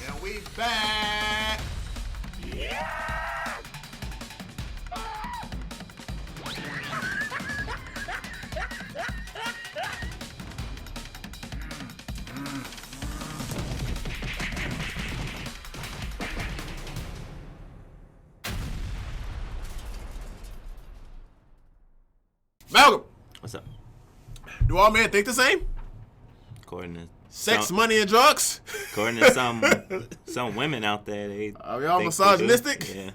And we back. Yeah. Malcolm, what's up? Do all men think the same? According to sex, money, and drugs. According to some women out there, they are y'all misogynistic? Yeah.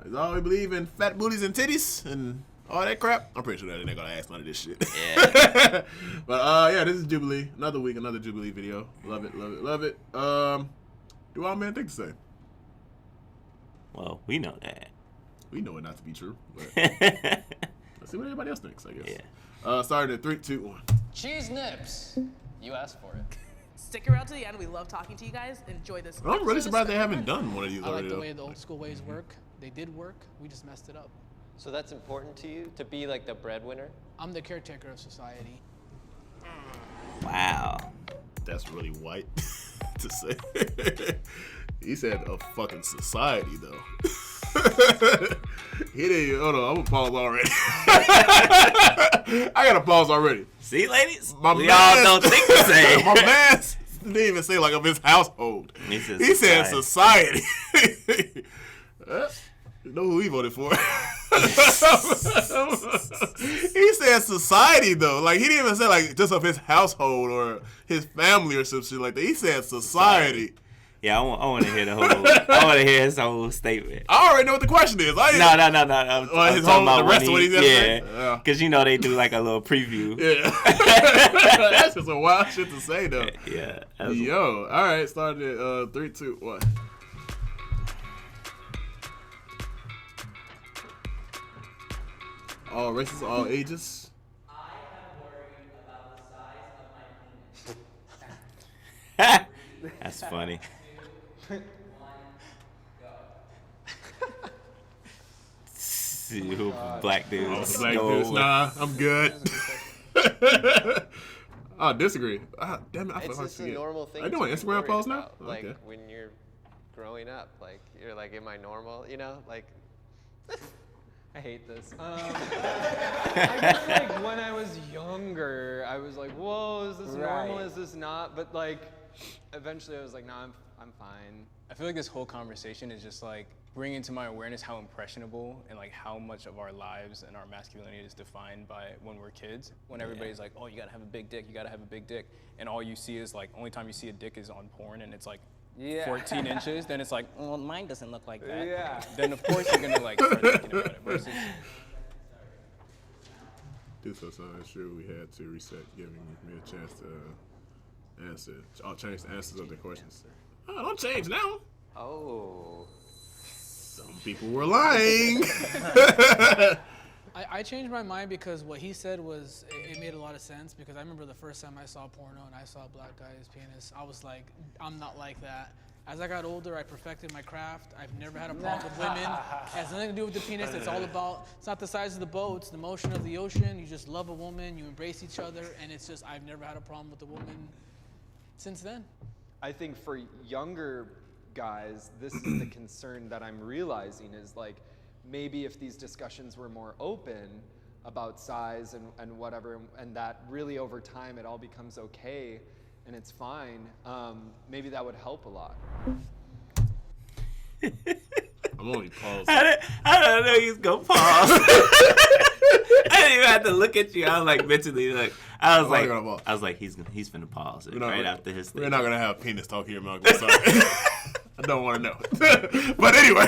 Is all we believe in fat booties and titties and all that crap? I'm pretty sure that they're gonna ask none of this shit. Yeah. But yeah, this is Jubilee. Another week, another Jubilee video. Love it, love it, love it. Do all men think the same? Well, we know that. We know it not to be true. But let's see what everybody else thinks, I guess. Yeah. Starting at 3, 2, 1. Cheese nips. You asked for it. Stick around to the end. We love talking to you guys. Enjoy this. I'm really surprised they haven't done one of these I already. like the way the old school ways work. They did work. We just messed it up. So that's important to you, to be like the breadwinner? I'm the caretaker of society. Wow. That's really white to say. He said a fucking society, though. He didn't. Hold on, I'm gonna pause already. I gotta pause already. See, ladies, my we all don't think the same. My man didn't even say like of his household. He said society. You know who he voted for? He said society though. Like he didn't even say like just of his household or his family or some shit like that. He said society. Yeah, I want to hear the whole. I want to hear his whole statement. I already know what the question is. No. I'm talking about the rest of what he's yeah, because you know they do like a little preview. Yeah, that's just a wild shit to say though. Yeah. Yo, all right, started at 3, 2, 1. All races, all ages. I am worried about the size of my penis. That's funny. 2, 1, go. See, black dudes. Black dudes. Nah, I'm good. I disagree. Damn it, I It's just a normal thing. Are you doing to be Instagram worried posts now? about. Like Okay. when you're growing up, like you're like, am I normal? You know, like. I hate this. I guess like when I was younger, I was like, whoa, is this normal? Is this not? But like, eventually I was like, no, I'm fine. I feel like this whole conversation is just like bringing to my awareness how impressionable and like how much of our lives and our masculinity is defined by when we're kids. When everybody's like, oh, you gotta have a big dick, you gotta have a big dick. And all you see is like, only time you see a dick is on porn and it's like 14 inches, then it's like, well, mine doesn't look like that. Yeah. Then of course you're gonna like start thinking about it versus. Due to some issue, we had to reset, giving me a chance to answer. I'll change the answers of the questions. Oh, don't change now. Oh. Some people were lying. I changed my mind because what he said was, it made a lot of sense because I remember the first time I saw porno and I saw a black guy's penis, I was like, I'm not like that. As I got older, I perfected my craft. I've never had a problem with women. It has nothing to do with the penis. It's all about, it's not the size of the boat, it's the motion of the ocean. You just love a woman, you embrace each other, and it's just, I've never had a problem with a woman since then. I think for younger guys, this is the concern that I'm realizing is like, maybe if these discussions were more open about size and whatever, and that really over time it all becomes okay and it's fine, maybe that would help a lot. I'm only pausing. I don't know he's gonna pause. I didn't even have to look at you. I was like mentally like I was like he's finna pause it right after his thing. We're not gonna have penis talk here, Malcolm. Sorry. I don't want to know. But anyway.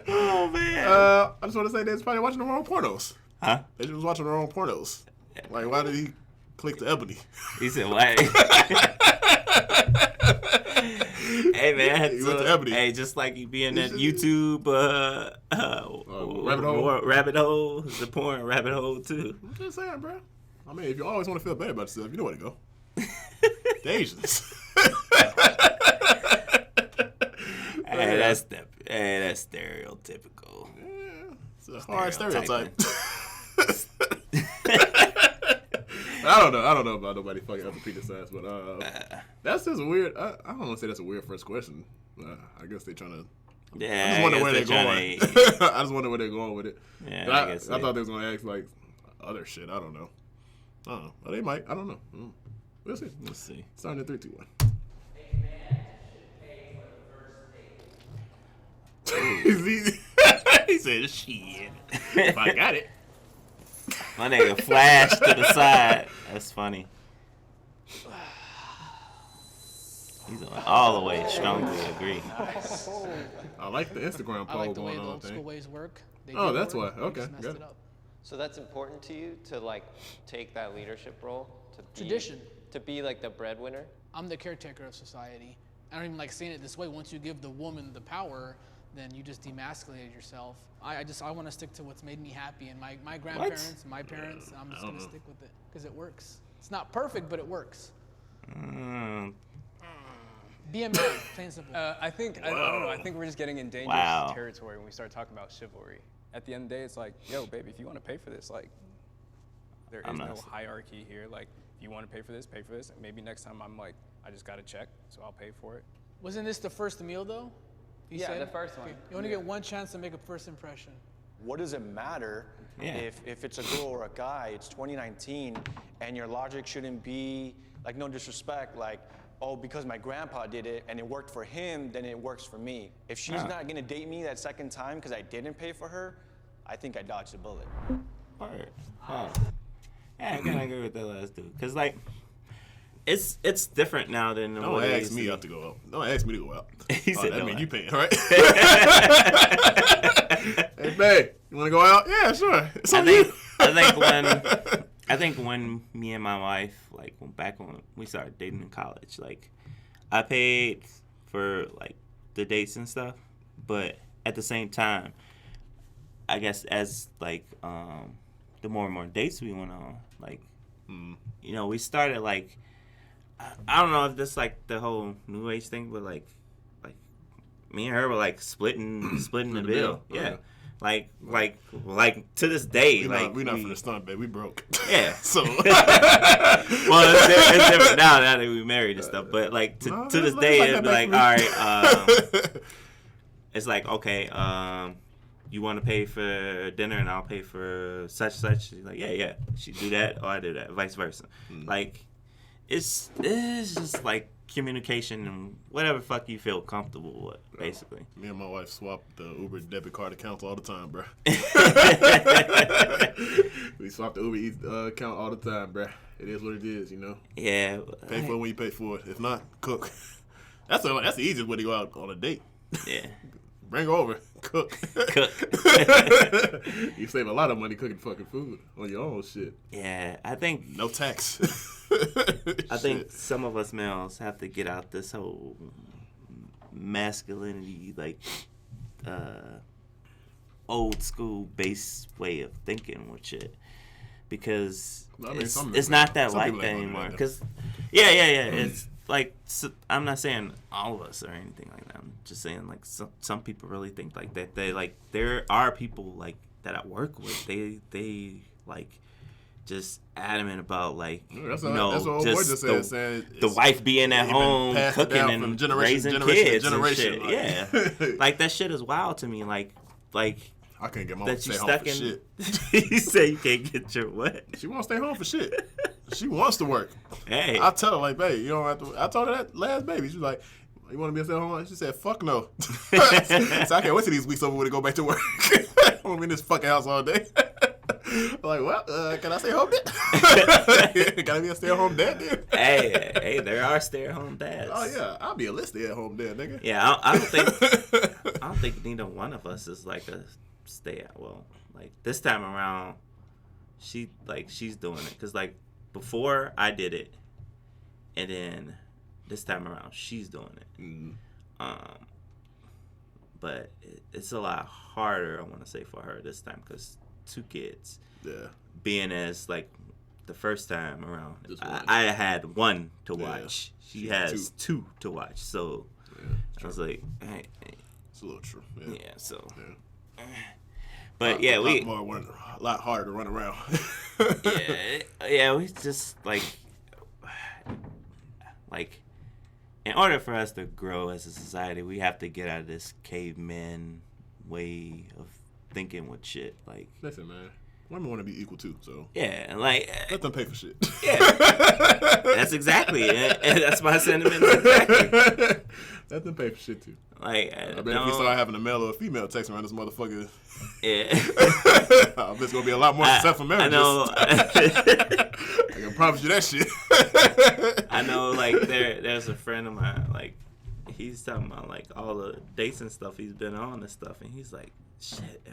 Oh man. I just want to say they're probably watching the wrong pornos. Huh? They just watching the wrong pornos. Like, why did he click to Ebony? He said, "What?" Hey man, He went to Ebony. Hey, just like you be in that YouTube rabbit hole, the porn rabbit hole too. I'm just saying, bro. I mean, if you always want to feel bad about yourself, you know where to go. The Asians. Hey, that's stereotypical. Yeah, it's a hard stereotype. I don't know about nobody fucking other penis size, but that's just weird. I don't want to say that's a weird first question. I guess they're trying to. Yeah, I just wonder where they're going. I just wonder where they're going with it. Yeah, I thought they was gonna ask like other shit. I don't know. But they might. I don't know. We'll see. Let's see. Starting at 3, 2, 1. A man should pay for the first date. He said, "Shit, if I got it." My nigga flashed to the side. That's funny. He's all the way strongly agree. I like the Instagram I poll like the way going the on. old school ways work. They Oh, do that's work. why. Okay, They just messed good. it up. So that's important to you to like take that leadership role to be, Tradition. to be like the breadwinner. I'm the caretaker of society. I don't even like saying it this way. Once you give the woman the power, then you just demasculate yourself. I want to stick to what's made me happy, and my grandparents, my parents. I'm just gonna stick with it because it works. It's not perfect, but it works. Be a man, plain and simple. I think I don't know. I think we're just getting in dangerous territory when we start talking about chivalry. At the end of the day, it's like, yo, baby, if you want to pay for this, like, there is no hierarchy here. Like, if you want to pay for this, pay for this. And maybe next time I'm like, I just got a check, so I'll pay for it. Wasn't this the first meal though? You said? the first one. You only get one chance to make a first impression. What does it matter if it's a girl or a guy? It's 2019, and your logic shouldn't be, like, no disrespect, like, oh, because my grandpa did it and it worked for him, then it works for me. If she's not gonna date me that second time because I didn't pay for her, I think I dodged a bullet. Word. Yeah, I kind of agree with that last dude. Because, like, it's different now than the Don't way ask me out to go out. Don't ask me to go out. He said that no. mean you paying, right? Hey, babe, you want to go out? Yeah, sure. It's on you. I think when me and my wife, like, back when we started dating in college, like, I paid for, like, the dates and stuff, but at the same time, I guess as, like, the more and more dates we went on, like, you know, we started, like, I don't know if this, like, the whole new age thing, but, like me and her were, like, splitting the bill. Yeah. Like to this day, we not from the stunt, babe. We broke. Yeah. So. Well, it's different now that we married and stuff. But like to this day, it'd be like, all right, it's like, okay, you want to pay for dinner and I'll pay for such. She's like, yeah. She do that or I do that, vice versa. Like, it's just like communication and whatever fuck you feel comfortable with, basically. Me and my wife swap the Uber debit card accounts all the time, bro. We swap the Uber Eats account all the time, bro. It is what it is, you know. Yeah. Pay for it when you pay for it. If not, cook. That's the easiest way to go out on a date. Yeah. Bring her over, cook. You save a lot of money cooking fucking food on your own shit. Yeah, I think no tax. I think some of us males have to get out this whole masculinity, like, old school base way of thinking with shit, because it's not that like that anymore. Because it's like, I'm not saying all of us or anything like that. I'm just saying, like, some people really think like that. They, like, there are people like that I work with. They like just adamant about, like, that's you what know, old boy just said, the wife being at home cooking and raising kids and shit. Like. Yeah, like, that shit is wild to me. Like I can't get my mom to stay home for shit. You say you can't get your what? She wants to stay home for shit. She wants to work. Hey, I tell her, like, babe, you don't have to. I told her that last baby. She was like, you want to be a stay-at-home? She said, fuck no. So I can't wait till these weeks over to go back to work. I want to be in this fucking house all day. I'm like, well, can I stay home then? Can I be a stay-at-home dad then? hey, there are stay-at-home dads. Oh yeah, I'll be a lit stay-at-home dad, nigga. Yeah, I don't think neither one of us is like a well, like, this time around, she's doing it, cause, like, before I did it, and then this time around she's doing it. But it's a lot harder, I want to say, for her this time, cause 2 kids. Yeah. Being as, like, the first time around, I had 1 to watch. Yeah. She has 2 to watch. So I was like, hey. It's a little true. Yeah. So. Yeah. But yeah, a lot harder to run around. Yeah, we just like in order for us to grow as a society, we have to get out of this caveman way of thinking with shit. Like, listen, man, women want to be equal too, so yeah, like let them pay for shit. Yeah, that's exactly it. And that's my sentiment. Exactly. Let them pay for shit too. Like, I bet if we start having a male or a female text around this motherfucker, yeah, I bet it's gonna be a lot more successful marriages. I know. I can promise you that shit. I know, like there's a friend of mine, like he's talking about like all the dates and stuff he's been on and stuff, and he's like, shit,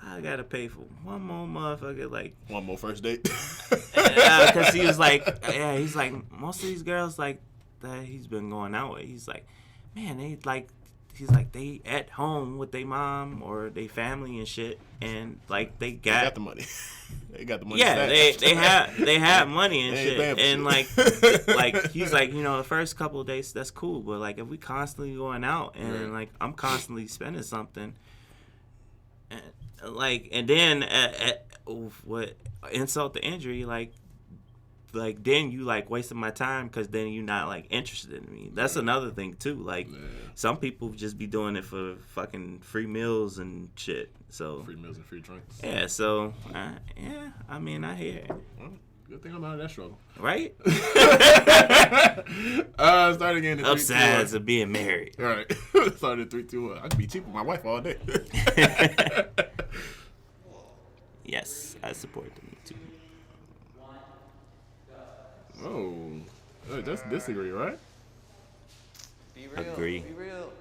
I gotta pay for one more motherfucker, like one more first date. Because he was like, yeah, he's like most of these girls like that he's been going out with, he's like, man, they like. He's like, they at home with their mom or their family and shit, and like they got the money. They got the money. Yeah, they have money and shit, and like he's like, the first couple of days that's cool, but like if we constantly going out and like I'm constantly spending something, and then what insult to injury, like then you like wasting my time because then you're not like interested in me. That's another thing too. Like some people just be doing it for fucking free meals and shit. So free meals and free drinks. Yeah. So yeah. I mean, I hear it. Well, good thing I'm out of that struggle. Right. Start again. In Upsides of being married. All right. Started 3, 2, 1. I could be cheap with my wife all day. Yes, I support the Me Too. Oh, that's disagree, right? Be real. Agree. Be real.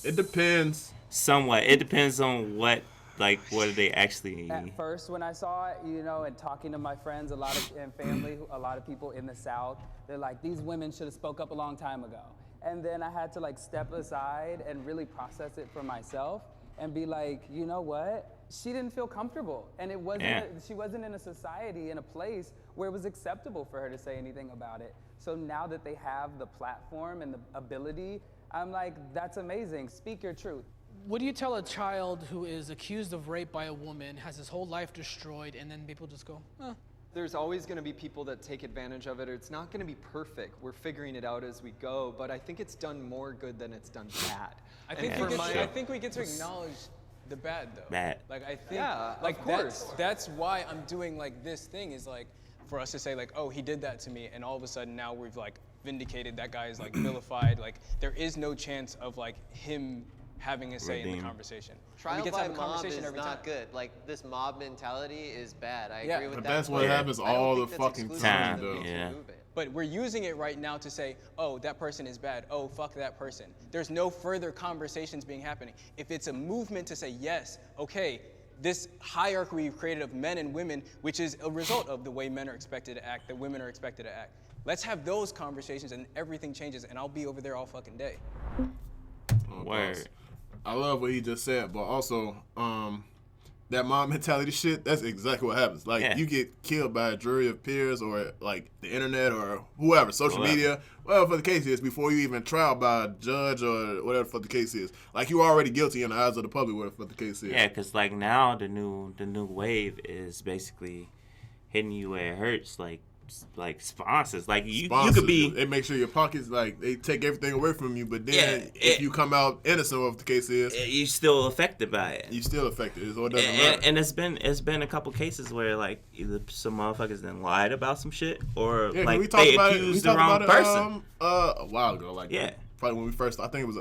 It depends. Somewhat. It depends on what are they actually. At first, when I saw it, and talking to my friends, and family, a lot of people in the South, they're like, these women should have spoke up a long time ago. And then I had to like step aside and really process it for myself and be like, you know what? She didn't feel comfortable, and it wasn't. She wasn't in a society, in a place where it was acceptable for her to say anything about it. So now that they have the platform and the ability, I'm like, that's amazing. Speak your truth. What do you tell a child who is accused of rape by a woman, has his whole life destroyed, and then people just go, There's always going to be people that take advantage of it. It's not going to be perfect. We're figuring it out as we go, but I think it's done more good than it's done bad. I think we get to acknowledge the bad though. Bad. Like I think like of course. that's why I'm doing like this thing is like for us to say like, oh, he did that to me, and all of a sudden now we've like vindicated that guy is like vilified. Like there is no chance of like him having a say in the conversation. Trial by mob is not good. Like this mob mentality is bad. I agree with that. But that's what happens all the fucking time, though. Yeah. But we're using it right now to say, oh, that person is bad. Oh, fuck that person. There's no further conversations being happening. If it's a movement to say, yes, okay, this hierarchy we've created of men and women, which is a result of the way men are expected to act, that women are expected to act. Let's have those conversations and everything changes, and I'll be over there all fucking day. Word. I love what he just said, but also, that mob mentality shit, that's exactly what happens. Like, you get killed by a jury of peers or, like, the internet or whoever, social media, whatever the case is, before you even trial by a judge or whatever the case is. Like, you're already guilty in the eyes of the public, whatever the case is. Yeah, because, like, now the new wave is basically hitting you where it hurts, like sponsors. Like, you could be... They make sure your pockets, like, they take everything away from you, but then if you come out innocent, whatever the case is... You're still affected by it. You're still affected, so it doesn't matter. And it's been a couple cases where, like, either some motherfuckers then lied about some shit, or, like, they accused the wrong person. A while ago, like, probably when we first... I think it was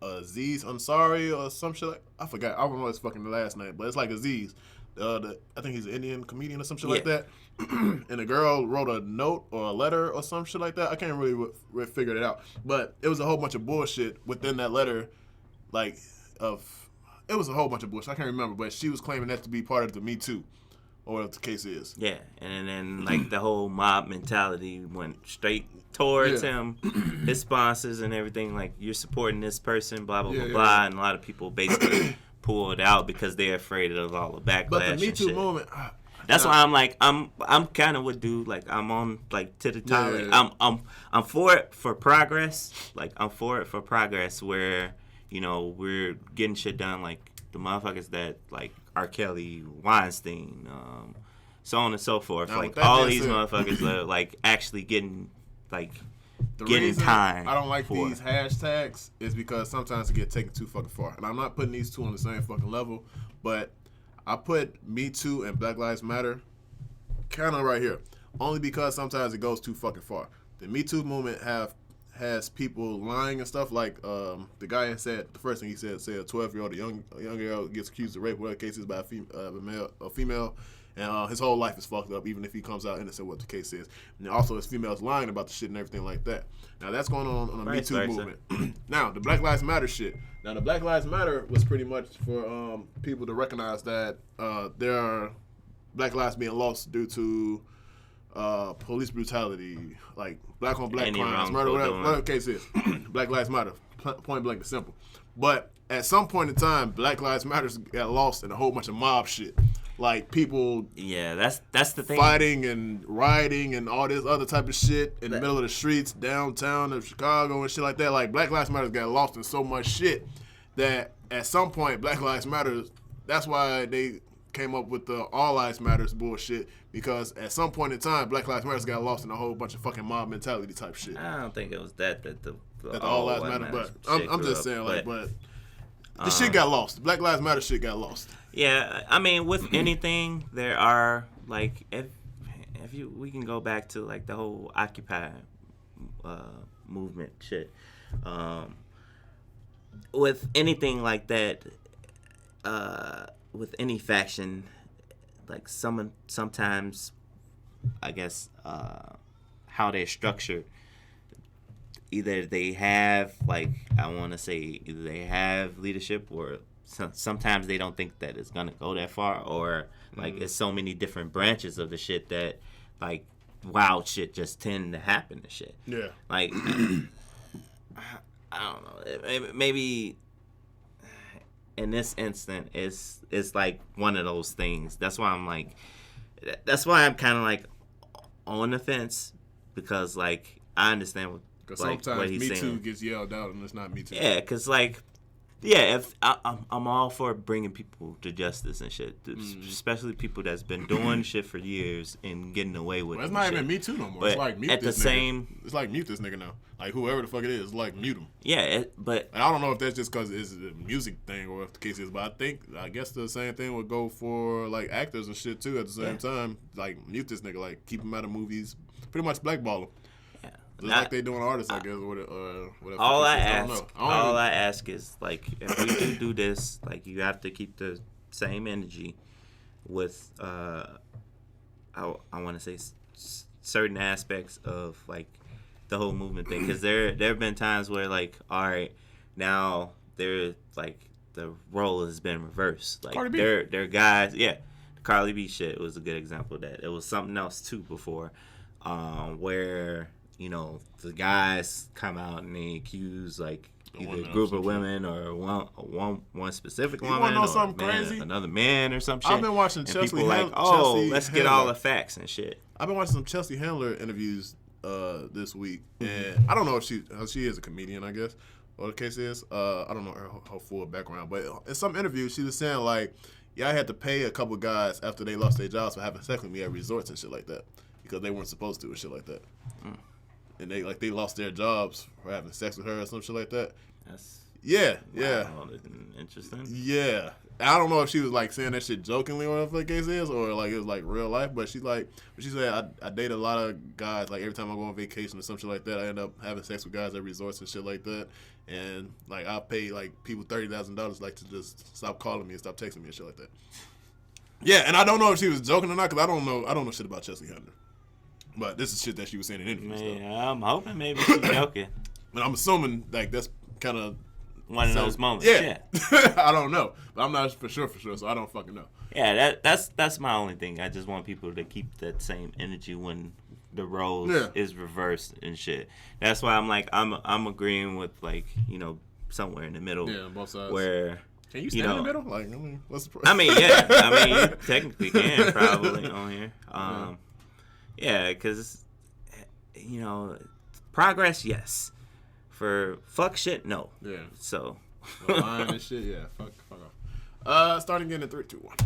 Aziz Ansari or some shit like... I forgot. I don't know his fucking last name, but it's like Aziz. I think he's an Indian comedian or some shit like that. And the girl wrote a note or a letter or some shit like that. I can't really figure it out. But it was a whole bunch of bullshit within that letter. It was a whole bunch of bullshit. I can't remember. But she was claiming that to be part of the Me Too, or whatever the case is. Yeah. And then, like, the whole mob mentality went straight towards him, his sponsors and everything. Like, you're supporting this person, blah, blah, blah, blah. And a lot of people basically pulled out because they're afraid of all the backlash. But the Me Too shit. moment... That's why I'm like I'm kind of with dude, like I'm on like to the top. Yeah. I'm for it for progress. Like I'm for it for progress where we're getting shit done, like the motherfuckers that like R. Kelly, Weinstein, so on and so forth. Now, like with that all being these said- motherfuckers are like actually getting The getting reason time. I don't like for these it. hashtags is because sometimes it get taken too fucking far. And I'm not putting these two on the same fucking level, but I put Me Too and Black Lives Matter kind of right here. Only because sometimes it goes too fucking far. The Me Too movement has people lying and stuff like the guy had said, the first thing he said a 12-year-old, a young girl gets accused of rape, whatever case is by a female, and his whole life is fucked up, even if he comes out innocent what the case is. And also his females lying about the shit and everything like that. Now that's going on the Me Vice Too versa. movement. Now the Black Lives Matter shit. Now the Black Lives Matter was pretty much for people to recognize that there are black lives being lost due to police brutality, like black on black Any crimes, wrongful murder, doing. whatever the case is. Black Lives Matter, point blank and simple. But at some point in time, Black Lives Matter got lost in a whole bunch of mob shit, like people Yeah, that's the thing. fighting and rioting and all this other type of shit in the middle of the streets downtown of Chicago and shit like that. Like Black Lives Matter got lost in so much shit that at some point Black Lives Matter. That's why they came up with the All Lives Matters bullshit, because at some point in time Black Lives Matter got lost in a whole bunch of fucking mob mentality type shit. I don't think it was that the All Lives Matter, but I'm just saying like, but the shit got lost. Black Lives Matter shit got lost. Yeah, I mean, with anything, there are like if we can go back to like the whole Occupy movement shit. With anything like that, with any faction, like sometimes, I guess, how they're structured. Either they have, like, I want to say, either they have leadership, or sometimes they don't think that it's going to go that far, or, like, it's so many different branches of the shit that, like, wild shit just tend to happen and shit. Yeah. Like, I don't know. Maybe in this instant, it's like one of those things. That's why I'm kind of, like, on the fence, because, like, I understand what. Because Like, sometimes what he's Me saying. Too gets yelled out and it's not Me Too. Yeah, because, like, yeah, if I'm all for bringing people to justice and shit, especially people that's been doing shit for years and getting away with Well, it. it's not and even shit. Me Too no more. But It's like mute at this the nigga. same, It's like mute this nigga now. Like whoever the fuck it is, like mute him. yeah, but And I don't know if that's just because it's a music thing or if the case is, but I guess the same thing would go for like actors and shit too. At the same time, like mute this nigga, like keep him out of movies, pretty much blackball him. yeah. Just like they doing artists, I guess, or whatever. All I don't ask, know. I don't even- I ask is, like, if we do this, like, you have to keep the same energy with, I want to say certain aspects of, like, the whole movement thing, because there have been times where, like, all right, now they're like the role has been reversed. Like, Cardi B. they're guys, yeah. The Cardi B shit was a good example of that. It was something else too before, where, you know, the guys come out and they accuse, like, either a group of women or one specific You woman wanna know or something man, crazy? another man or some shit. I've been watching and Chelsea people like, Han- oh, Chelsea let's get all Handler. the facts and shit. I've been watching some Chelsea Handler interviews this week, and I don't know if she is a comedian, I guess, or the case is. I don't know her full background, but in some interviews she was saying like, yeah, I had to pay a couple guys after they lost their jobs for having sex with me at resorts and shit like that because they weren't supposed to and shit like that, and they lost their jobs for having sex with her or some shit like that. That's Yeah. wild and interesting. Yeah. I don't know if she was like saying that shit jokingly or whatever the case is, or like it was like real life, but she said I date a lot of guys, like every time I go on vacation or some shit like that, I end up having sex with guys at resorts and shit like that. And like I pay like people $30,000 like to just stop calling me and stop texting me and shit like that. Yeah, and I don't know if she was joking or not, because I don't know shit about Chelsea Handler. But this is shit that she was saying in interviews. Man, I'm hoping maybe she's joking. But I'm assuming like that's kind of One of those moments. Yeah. I don't know. But I'm not for sure, so I don't fucking know. Yeah, that's my only thing. I just want people to keep that same energy when the roles is reversed and shit. That's why I'm like I'm agreeing with, like, you know, somewhere in the middle. Yeah, both sides. Where can you stand in the middle? Like, I mean, what's the problem? I mean, yeah. I mean, you technically can probably on here. Yeah, because, you know, progress, yes. For fuck shit, no. Yeah. So. Lying and shit, yeah. Fuck off. Starting again in 3, 2, 1.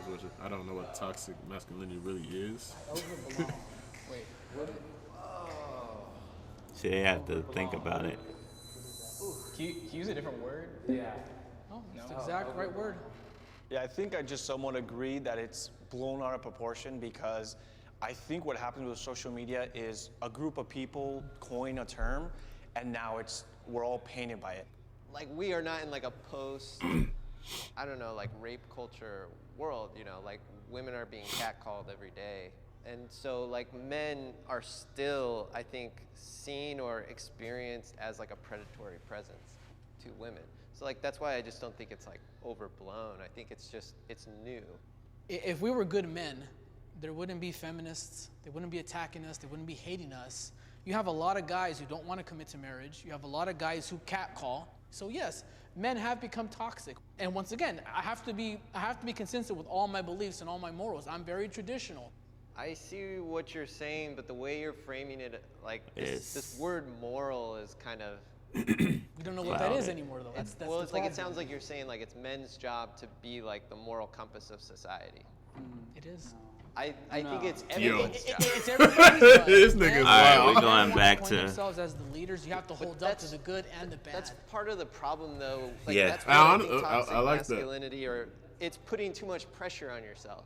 honest with you. I don't know what toxic masculinity really is. Overblown. Wait, what? So they have to think about it. Can you use a different word? Yeah. Oh, it's the exact right word. Yeah, I think I just somewhat agree that it's blown out of proportion because I think what happens with social media is a group of people coin a term and now we're all painted by it. Like, we are not in like a post, I don't know, like rape culture world, you know, like women are being catcalled every day. And so like men are still, I think, seen or experienced as like a predatory presence to women. So like, that's why I just don't think it's like overblown. I think it's just, it's new. If we were good men, there wouldn't be feminists. They wouldn't be attacking us. They wouldn't be hating us. You have a lot of guys who don't want to commit to marriage. You have a lot of guys who catcall. So yes, men have become toxic. And once again, I have to be consistent with all my beliefs and all my morals. I'm very traditional. I see what you're saying, but the way you're framing it, like this word moral is kind of. We don't know what that is anymore, though. That's well, the it's like it problem. sounds like you're saying like it's men's job to be like the moral compass of society. It is. I think it's Yo. everyone's job. It's everybody's job. This nigga's All right, wild. we're going back Point to. themselves as the leaders. You have to hold up to the good and the bad. That's part of the problem, though. Like, Yeah. That's why I think I toxic like that. masculinity, or it's putting too much pressure on yourself.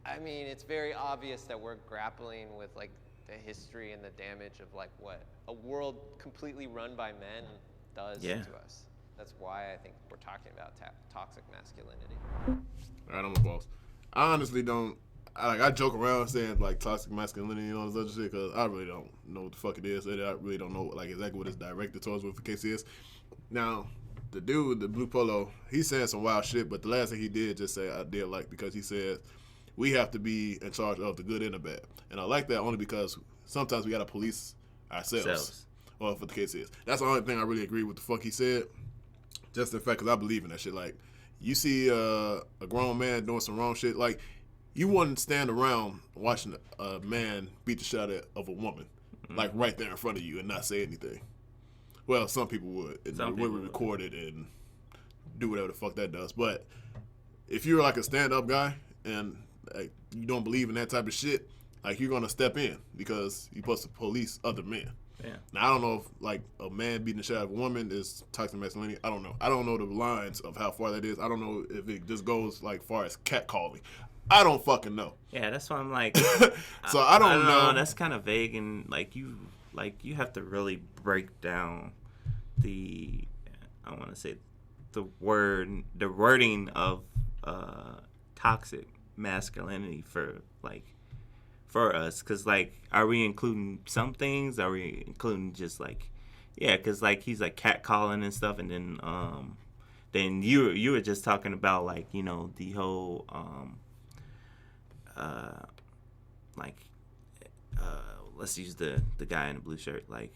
I mean, it's very obvious that we're grappling with like the history and the damage of like what a world completely run by men does to us. That's why I think we're talking about toxic masculinity. All right, I'm a boss. I honestly don't. I joke around saying like toxic masculinity and all this other shit because I really don't know what the fuck it is. I really don't know like exactly what it's directed towards, what the case is. Now, the dude, the blue polo, he's saying some wild shit, but the last thing he did just say I did like, because he said we have to be in charge of the good and the bad. And I like that only because sometimes we gotta police ourselves. Or what the case is. That's the only thing I really agree with the fuck he said. Just the fact, because I believe in that shit. Like, you see a grown man doing some wrong shit, like, you wouldn't stand around watching a man beat the shit out of a woman, like right there in front of you, and not say anything. Well, some people would. Some people would record it and do whatever the fuck that does. But if you're like a stand-up guy and like, you don't believe in that type of shit, like, you're gonna step in because you're supposed to police other men. Yeah. Now, I don't know if like a man beating the shit out of a woman is toxic masculinity. I don't know. I don't know the lines of how far that is. I don't know if it just goes like far as catcalling. I don't fucking know. Yeah, that's why I'm like. So I don't know. That's kind of vague, and like you have to really break down the, I want to say, the wording of toxic masculinity for us, because like, are we including some things? Are we including just like, yeah, because like he's like catcalling and stuff, and then you were just talking about like, you know, the whole let's use the guy in the blue shirt, like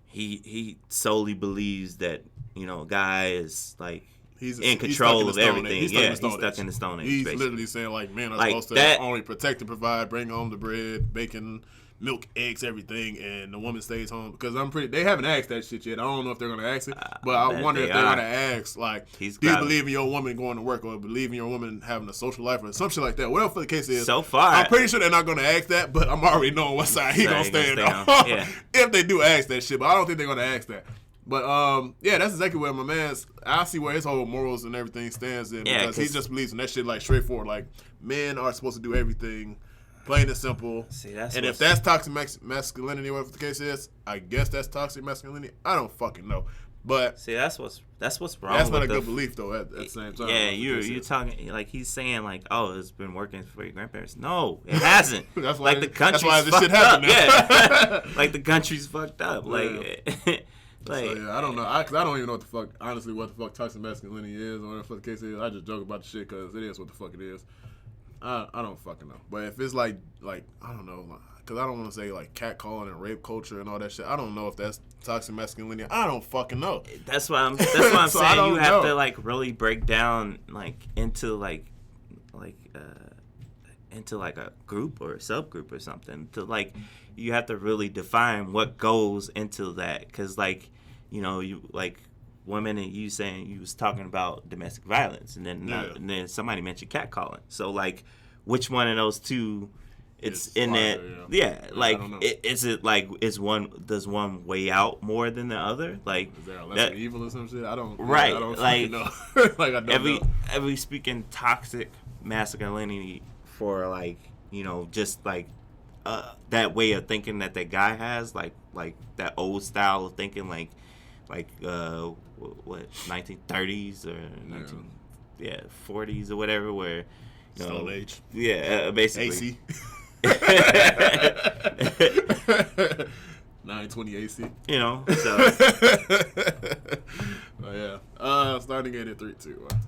he solely believes that, you know, a guy is like he's in control of everything. He's stuck in the Stone Age. He's basically literally saying like men are like supposed to that, only protect and provide, bring home the bread, bacon, milk, eggs, everything, and the woman stays home. Because they haven't asked that shit yet. I don't know if they're gonna ask it, but I wonder if they're gonna ask like, do you believe in your woman going to work, or believe in your woman having a social life, or some shit like that? Whatever the case is. So far, I'm pretty sure they're not gonna ask that, but I'm already knowing what side he's gonna stand on. Yeah. If they do ask that shit, but I don't think they're gonna ask that. But yeah, that's exactly where my man's. I see where his whole morals and everything stands in, because he just believes in that shit like straightforward. Like, men are supposed to do everything, plain and simple. See, that's and if that's toxic masculinity, whatever the case is, I guess that's toxic masculinity. I don't fucking know. But see, that's what's wrong. That's not a good belief though. At the same time, yeah, you're talking like he's saying like, oh, it's been working for your grandparents. No, it hasn't. That's why, like the country's that's why this shit fucked up. happened. Yeah, like the country's fucked up. Like, like, so, yeah, I don't know. Cause I don't even know what the fuck, honestly, what the fuck toxic masculinity is, or whatever the case is. I just joke about the shit because it is what the fuck it is. I don't fucking know. But if it's like I don't know, because I don't want to say like catcalling and rape culture and all that shit. I don't know if that's toxic masculinity. I don't fucking know. That's why I'm so saying you have to like really break down like into like a group or a subgroup or something. To like, you have to really define what goes into that, because like, you know, you like women, and you saying you was talking about domestic violence, and then and then somebody mentioned catcalling. So like, which one of those two? It's in that, like, is it like, does one weigh out more than the other? Like, is there a lesser evil or some shit? I don't, right? I don't like, know. Like, I don't know. Every speaking toxic masculinity for, like, you know, just like that way of thinking that guy has, like that old style of thinking, like what 1930s or 40s or whatever, where, you know, Stone Age. Yeah, basically. AC. 920 AC. You know, so. Oh, yeah. Starting again in 3, 2, 1.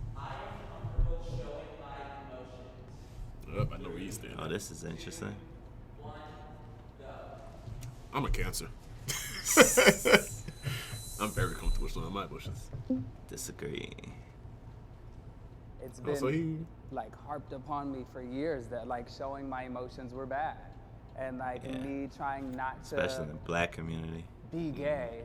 I know where you stand. Oh, this is interesting. I'm a Cancer. I'm very comfortable showing my emotions. Disagree. It's been like harped upon me for years that like showing my emotions were bad, and like me trying not to, especially in the black community, be gay.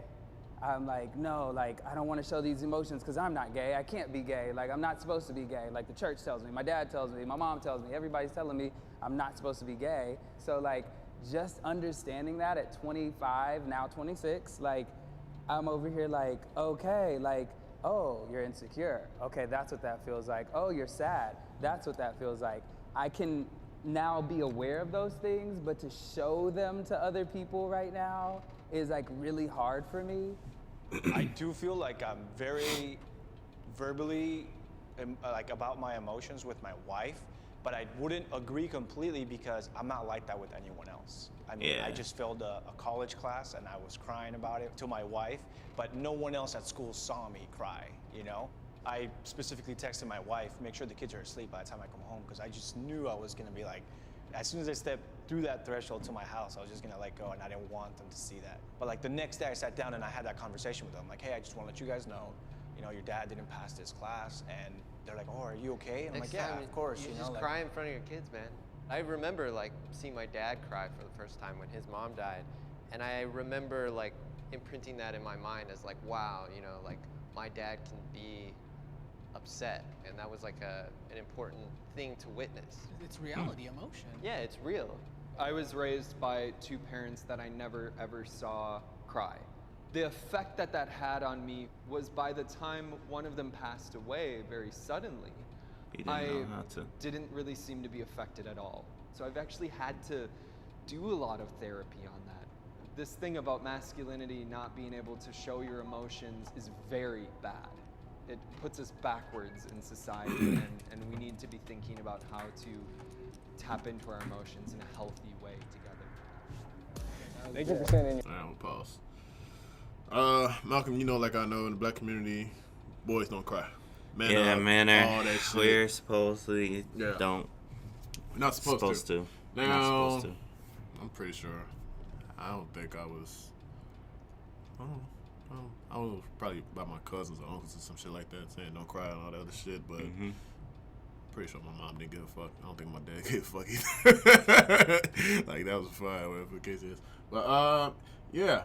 I'm like, no, like I don't want to show these emotions because I'm not gay. I can't be gay. Like I'm not supposed to be gay. Like the church tells me, my dad tells me, my mom tells me, everybody's telling me I'm not supposed to be gay. So like just understanding that at 25, now 26, like I'm over here like, okay, like, oh, you're insecure. Okay, that's what that feels like. Oh, you're sad. That's what that feels like. I can now be aware of those things, but to show them to other people right now is like really hard for me. I do feel like I'm very verbally like about my emotions with my wife, but I wouldn't agree completely because I'm not like that with anyone else. I mean, I just failed a college class and I was crying about it to my wife, but no one else at school saw me cry, you know? I specifically texted my wife, make sure the kids are asleep by the time I come home, because I just knew I was gonna be like, as soon as I stepped through that threshold to my house, I was just gonna let go and I didn't want them to see that. But like the next day I sat down and I had that conversation with them, like, hey, I just wanna let you guys know, you know, your dad didn't pass this class, and they're like, oh, are you okay? And I'm like, yeah, of course. You know, just like, cry in front of your kids, man. I remember like seeing my dad cry for the first time when his mom died, and I remember like imprinting that in my mind as like, wow, you know, like my dad can be upset, and that was like an important thing to witness. It's reality, emotion. Yeah, it's real. I was raised by two parents that I never ever saw cry. The effect that had on me was by the time one of them passed away very suddenly, I didn't really seem to be affected at all. So I've actually had to do a lot of therapy on that. This thing about masculinity not being able to show your emotions is very bad. It puts us backwards in society, and we need to be thinking about how to tap into our emotions in a healthy way together. Thank you for saying that. I'm gonna pause. Malcolm, you know, like I know in the black community, boys don't cry. Man, all that shit. We're supposedly don't. We're not supposed to. Now, not supposed to. I'm pretty sure. I don't think I was. I was probably by my cousins or uncles or some shit like that saying don't cry and all that other shit, but pretty sure my mom didn't give a fuck. I don't think my dad gave a fuck either. Like that was fine, whatever the case is. But yeah.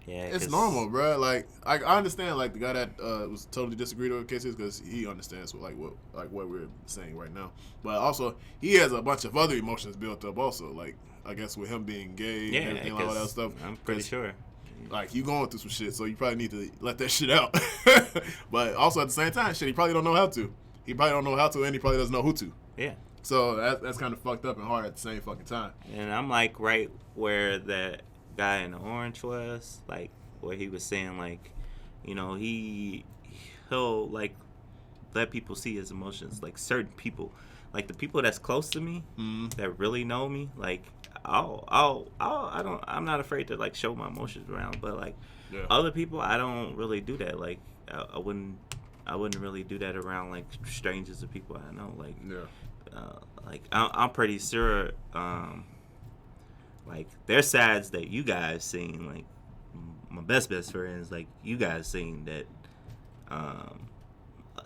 It's normal, bro. Like I understand, like the guy that was totally disagreed with the cases because he understands what we're saying right now. But also, he has a bunch of other emotions built up. Also, like I guess with him being gay and everything, like all that stuff. I'm pretty sure. Like you going through some shit, so you probably need to let that shit out. But also at the same time, shit, he probably don't know how to. He probably don't know how to, and he probably doesn't know who to. Yeah. So that's kind of fucked up and hard at the same fucking time. And I'm like right where that guy in the orange was, like where he was saying like, you know, he'll like let people see his emotions, like certain people, like the people that's close to me that really know me, like I'm not afraid to like show my emotions around, but like other people I don't really do that. Like I wouldn't really do that around like strangers or people I know. Like like I'm pretty sure like there's sides that you guys seen, like my best friends, like you guys seen that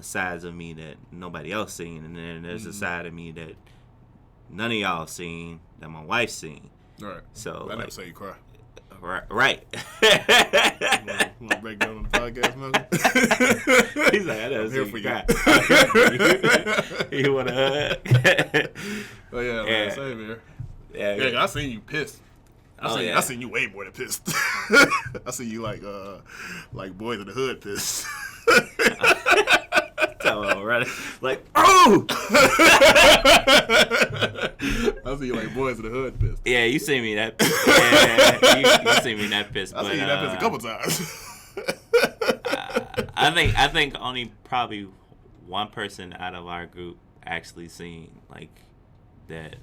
sides of me that nobody else seen, and then there's a side of me that none of y'all seen that my wife seen. Right. So I never say you cry. Right. Want to break down on the podcast, Malcolm? He's like, I never I'm here seen for you you. cry. You want to hug? Oh yeah, man, Yeah. same here. Yeah, Yeah, I seen you pissed. I seen you way more than pissed. I seen you like Boys in the Hood pissed. Right. Like, oh! I see you like Boys in the Hood pissed. Yeah, you see me that. Yeah, you see me that pissed. I but, seen you that pissed a couple times. I think only probably one person out of our group actually seen like that.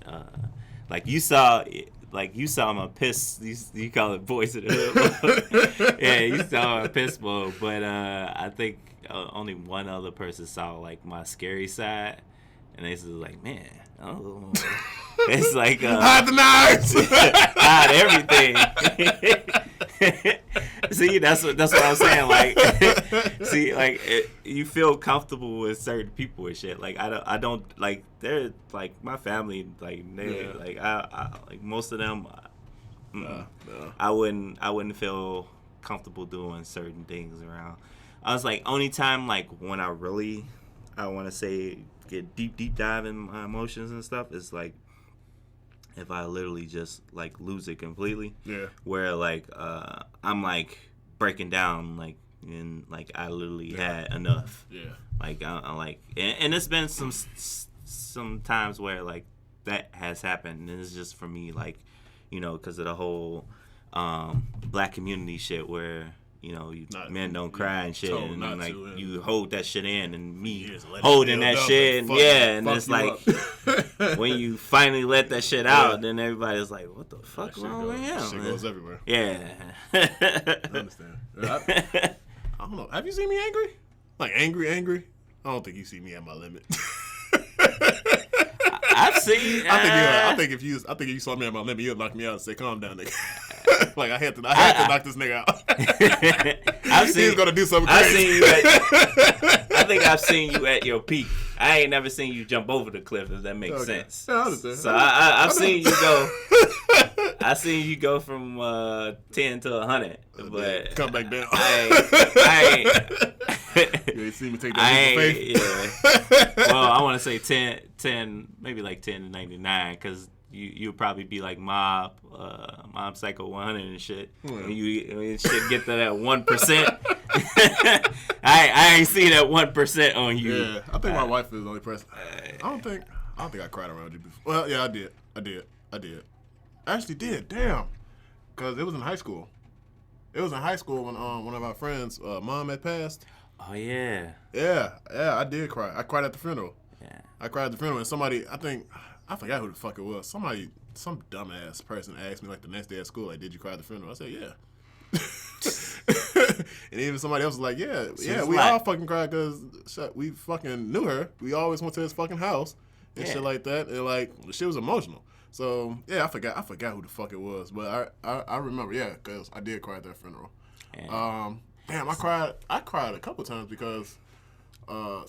Like you saw him pissed. You call it Boys in the Hood. Yeah, you saw him pissed mode. But I think only one other person saw like my scary side, and they was like, man, oh, it's like hide the knives, hide everything. See, that's what I'm saying. Like, see, like you feel comfortable with certain people and shit. Like I don't like they're like my family. Like they like I like most of them. No. I wouldn't feel comfortable doing certain things around. I was like, only time like when I want to say get deep dive in my emotions and stuff is like if I literally just like lose it completely. Yeah. Where like I'm like breaking down like and like I literally had enough. Yeah. Like I like and it's been some times where like that has happened and it's just for me like because of the whole black community shit where. Men don't cry and shit, and like you hold that shit in, and me holding that shit, and it's like when you finally let that shit out, then everybody's like, "What the fuck wrong with him?" Shit goes everywhere. Yeah, I understand. I don't know. Have you seen me angry? Like angry? I don't think you see me at my limit. I've seen. I think if you saw me at my limit, you'd knock me out and say, "Calm down, nigga." Like I had to knock this nigga out. He's gonna do something crazy. I think I've seen you at your peak. I ain't never seen you jump over the cliff. If that makes sense. Yeah, I understand. So I've seen you go. I seen you go from 10 to 100, but come back down. I ain't. You ain't seen me take that leap of faith. Yeah. Well, I want to say 10, maybe like 10 to 99, because you'll probably be like Mob Psycho 100 and shit. When you shit get to that 1%. I ain't see that 1% on you. Yeah, I think my wife is the only person. I don't think I cried around you before. Well, yeah, I did. I actually did. Damn, because it was in high school. It was in high school when one of our friends' mom had passed. Oh yeah. Yeah, I did cry. I cried at the funeral. Yeah. I cried at the funeral, and somebody, I forgot who the fuck it was. Some dumbass person asked me like the next day at school, like, "Did you cry at the funeral?" I said, "Yeah." And even somebody else was like, "Yeah, we all fucking cried because we fucking knew her. We always went to his fucking house and shit like that. And like, the shit was emotional." So yeah, I forgot who the fuck it was, but I remember, because I did cry at that funeral. Yeah. Damn, I cried a couple times because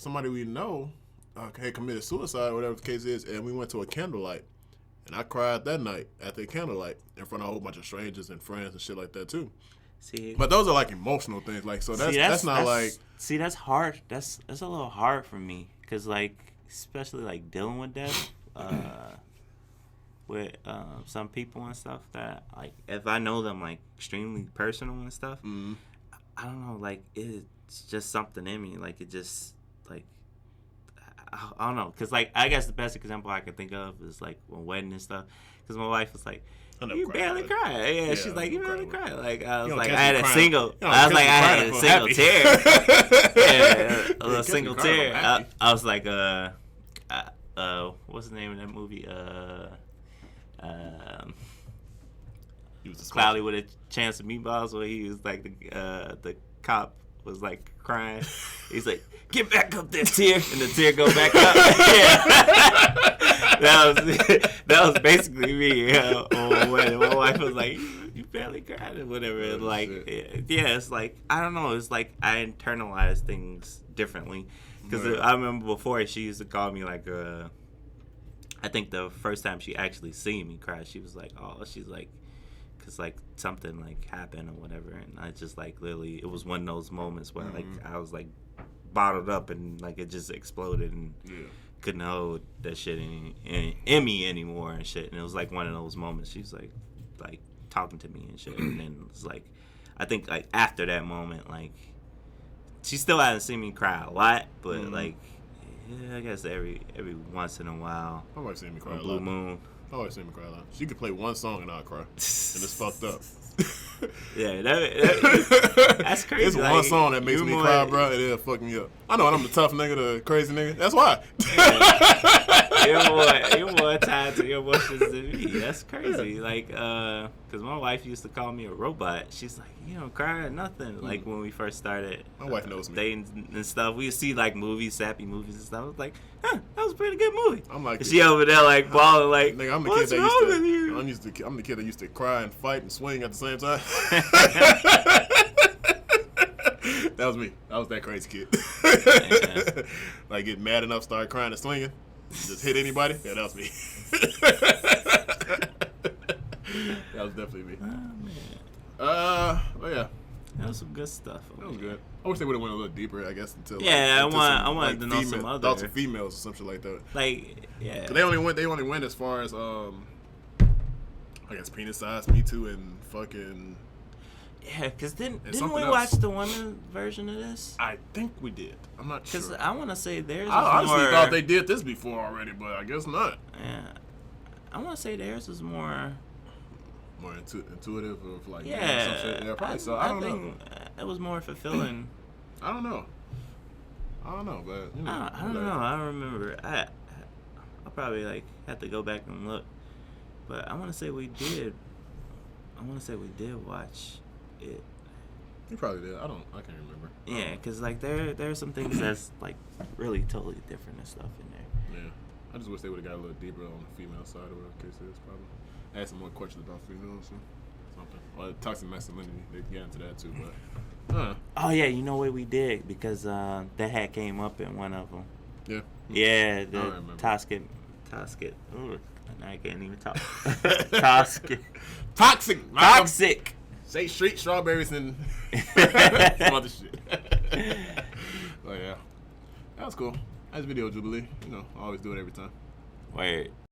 somebody we know had committed suicide, whatever the case is, and we went to a candlelight, and I cried that night at the candlelight in front of a whole bunch of strangers and friends and shit like that too. See, but those are like emotional things, like so that's not like. See, that's hard. That's a little hard for me, cause like especially like dealing with death. With some people and stuff that like if I know them like extremely personal and stuff, I don't know, like it's just something in me, like it just like I don't know, cause like I guess the best example I can think of is like when wedding and stuff, cause my wife was like, "You barely cry." Yeah, she's like, "You barely cry." Like I was like, I had a single tear. Yeah, a little single tear. I was like, what's the name of that movie? Cloudy with a Chance of Meatballs, where he was like the cop was like crying. He's like, "Get back up there, tear," and the tear go back up. that was basically me. When my wife was like, "You barely cried," or whatever. And like, it's like I don't know. It's like I internalize things differently because I remember before she used to call me like I think the first time she actually seen me cry, she was like, "Oh," she's like, because like something like happened or whatever, and I just like literally it was one of those moments where like I was like bottled up and like it just exploded and couldn't hold that shit in me anymore and shit. And it was like one of those moments. She was like talking to me and shit, and then it was like I think like after that moment, like she still hasn't seen me cry a lot, but like I guess every once in a while. My wife seen me cry a lot. Blue Moon. My wife seen me cry a lot. She could play one song and I'll cry, and it's fucked up. Yeah, that's crazy. It's one song that makes me cry, bro. It'll fuck me up. I know, and I'm the tough nigga, the crazy nigga. That's why. You're more tied to your emotions than me. That's crazy. Like, because my wife used to call me a robot. She's like, you don't cry or nothing. Like when we first started. My wife knows me. Dating and stuff. We see like movies, sappy movies and stuff. I was like, that was a pretty good movie. I'm like, she over there like balling like, nigga, I'm the what's kid that wrong used with you? I'm the kid that used to cry and fight and swing at the same time. That was me. I was that crazy kid. Like get mad enough, start crying and swinging, just hit anybody. Yeah, that was me. That was definitely me. Oh, man. But yeah, that was some good stuff. that was good. I wish they would have went a little deeper, I guess, until Yeah, into I wanted to know some other adults and females or some shit like that. Like, yeah. 'Cause they only went as far as I guess penis size, Me Too, and fucking. Yeah, because didn't we something else. watch the women version of this? I think we did. I'm not sure. Because I want to say theirs was I honestly more, thought they did this before already, but I guess not. Yeah, I want to say theirs was more. More intuitive or like Yeah, some shit. Yeah, probably. So I don't know. think it was more fulfilling. I don't know, but you know, I don't know. I don't remember. I'll probably like have to go back and look, but I want to say we did. I want to say we did watch it. You probably did. I can't remember. Yeah, because like there are some things that's like really totally different and stuff in there. Yeah, I just wish they would have got a little deeper on the female side or whatever the case is. Probably ask some more questions about females or something. Or toxic masculinity. They get into that too, but. Oh yeah, you know what we did because that had came up in one of them. Yeah. Yeah, the toxic. Ooh, I can't even talk. Toxic. Say street strawberries and some other shit. But yeah, that was cool. Nice video, Jubilee. You know, I always do it every time. Word.